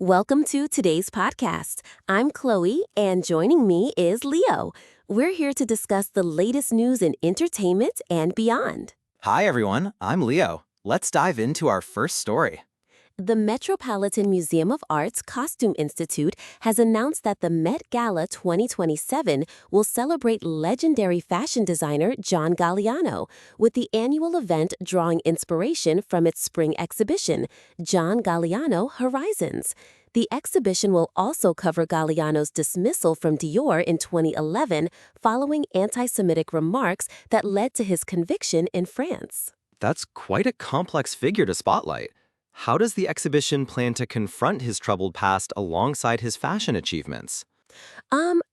Welcome to today's podcast. I'm Chloe, and joining me is Leo. We're here to discuss the latest news in entertainment and beyond. Hi, everyone. I'm Leo. Let's dive into our first story. The Metropolitan Museum of Art's Costume Institute has announced that the Met Gala 2027 will celebrate legendary fashion designer John Galliano, with the annual event drawing inspiration from its spring exhibition, John Galliano Horizons. The exhibition will also cover Galliano's dismissal from Dior in 2011 following anti-Semitic remarks that led to his conviction in France. That's quite a complex figure to spotlight. How does the exhibition plan to confront his troubled past alongside his fashion achievements?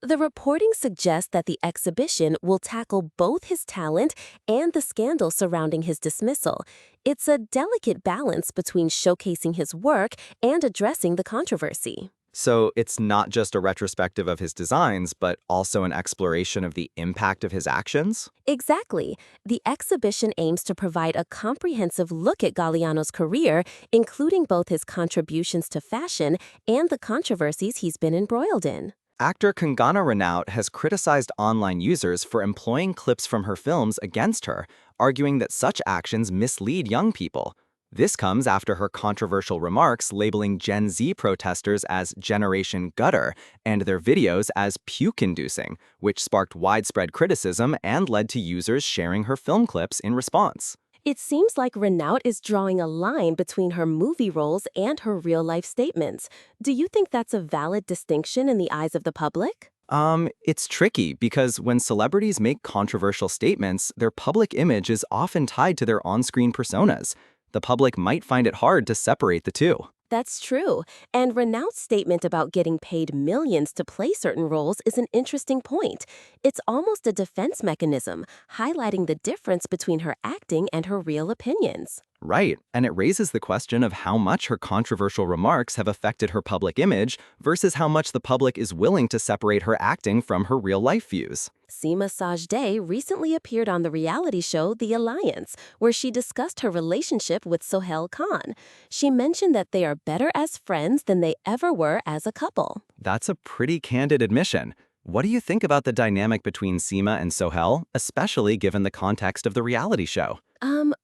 The reporting suggests that the exhibition will tackle both his talent and the scandal surrounding his dismissal. It's a delicate balance between showcasing his work and addressing the controversy. So it's not just a retrospective of his designs, but also an exploration of the impact of his actions? Exactly. The exhibition aims to provide a comprehensive look at Galliano's career, including both his contributions to fashion and the controversies he's been embroiled in. Actor Kangana Ranaut has criticized online users for employing clips from her films against her, arguing that such actions mislead young people. This comes after her controversial remarks labeling Gen Z protesters as Generation Gutter and their videos as puke-inducing, which sparked widespread criticism and led to users sharing her film clips in response. It seems like Renaud is drawing a line between her movie roles and her real-life statements. Do you think that's a valid distinction in the eyes of the public? It's tricky because when celebrities make controversial statements, their public image is often tied to their on-screen personas. The public might find it hard to separate the two. That's true. And Renaud's statement about getting paid millions to play certain roles is an interesting point. It's almost a defense mechanism, highlighting the difference between her acting and her real opinions. Right, and it raises the question of how much her controversial remarks have affected her public image versus how much the public is willing to separate her acting from her real-life views. Seema Sajday recently appeared on the reality show The Alliance, where she discussed her relationship with Sohail Khan. She mentioned that they are better as friends than they ever were as a couple. That's a pretty candid admission. What do you think about the dynamic between Seema and Sohail, especially given the context of the reality show?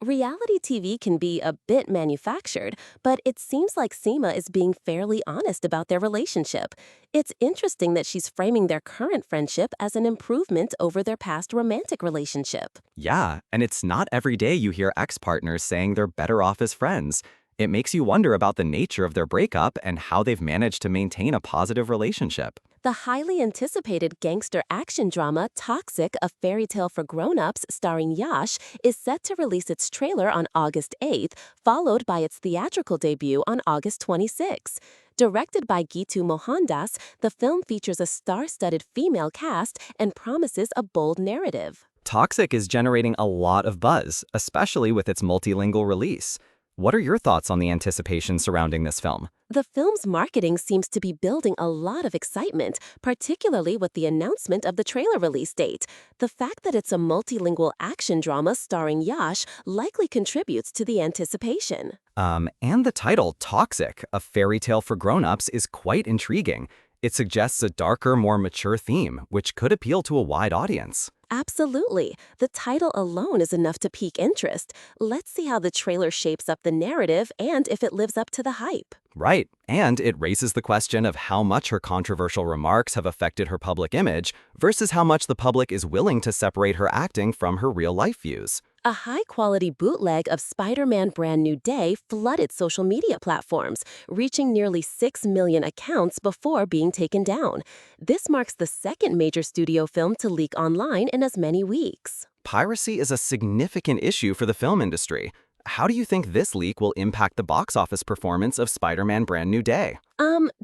Reality TV can be a bit manufactured, but it seems like Seema is being fairly honest about their relationship. It's interesting that she's framing their current friendship as an improvement over their past romantic relationship. Yeah, and it's not every day you hear ex-partners saying they're better off as friends. It makes you wonder about the nature of their breakup and how they've managed to maintain a positive relationship. The highly anticipated gangster action drama Toxic, A Fairy Tale for Grown-Ups starring Yash is set to release its trailer on August 8th, followed by its theatrical debut on August 26th. Directed by Gitu Mohandas, the film features a star-studded female cast and promises a bold narrative. Toxic is generating a lot of buzz, especially with its multilingual release. What are your thoughts on the anticipation surrounding this film? The film's marketing seems to be building a lot of excitement, particularly with the announcement of the trailer release date. The fact that it's a multilingual action drama starring Yash likely contributes to the anticipation. And the title, Toxic, A Fairy Tale for Grown-Ups, is quite intriguing. It suggests a darker, more mature theme, which could appeal to a wide audience. Absolutely. The title alone is enough to pique interest. Let's see how the trailer shapes up the narrative and if it lives up to the hype. Right, and it raises the question of how much her controversial remarks have affected her public image versus how much the public is willing to separate her acting from her real-life views. A high-quality bootleg of Spider-Man Brand New Day flooded social media platforms, reaching nearly 6 million accounts before being taken down. This marks the second major studio film to leak online in as many weeks. Piracy is a significant issue for the film industry. How do you think this leak will impact the box office performance of Spider-Man Brand New Day?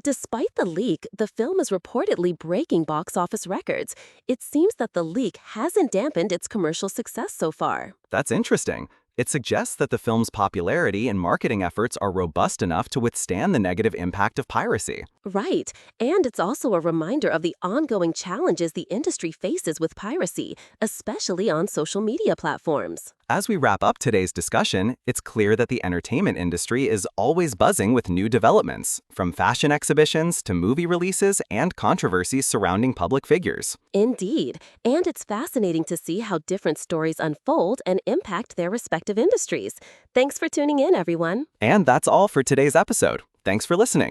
Despite the leak, the film is reportedly breaking box office records. It seems that the leak hasn't dampened its commercial success so far. That's interesting. It suggests that the film's popularity and marketing efforts are robust enough to withstand the negative impact of piracy. Right, and it's also a reminder of the ongoing challenges the industry faces with piracy, especially on social media platforms. As we wrap up today's discussion, it's clear that the entertainment industry is always buzzing with new developments, from fashion exhibitions to movie releases and controversies surrounding public figures. Indeed, and it's fascinating to see how different stories unfold and impact their respective industries. Thanks for tuning in, everyone. And that's all for today's episode. Thanks for listening.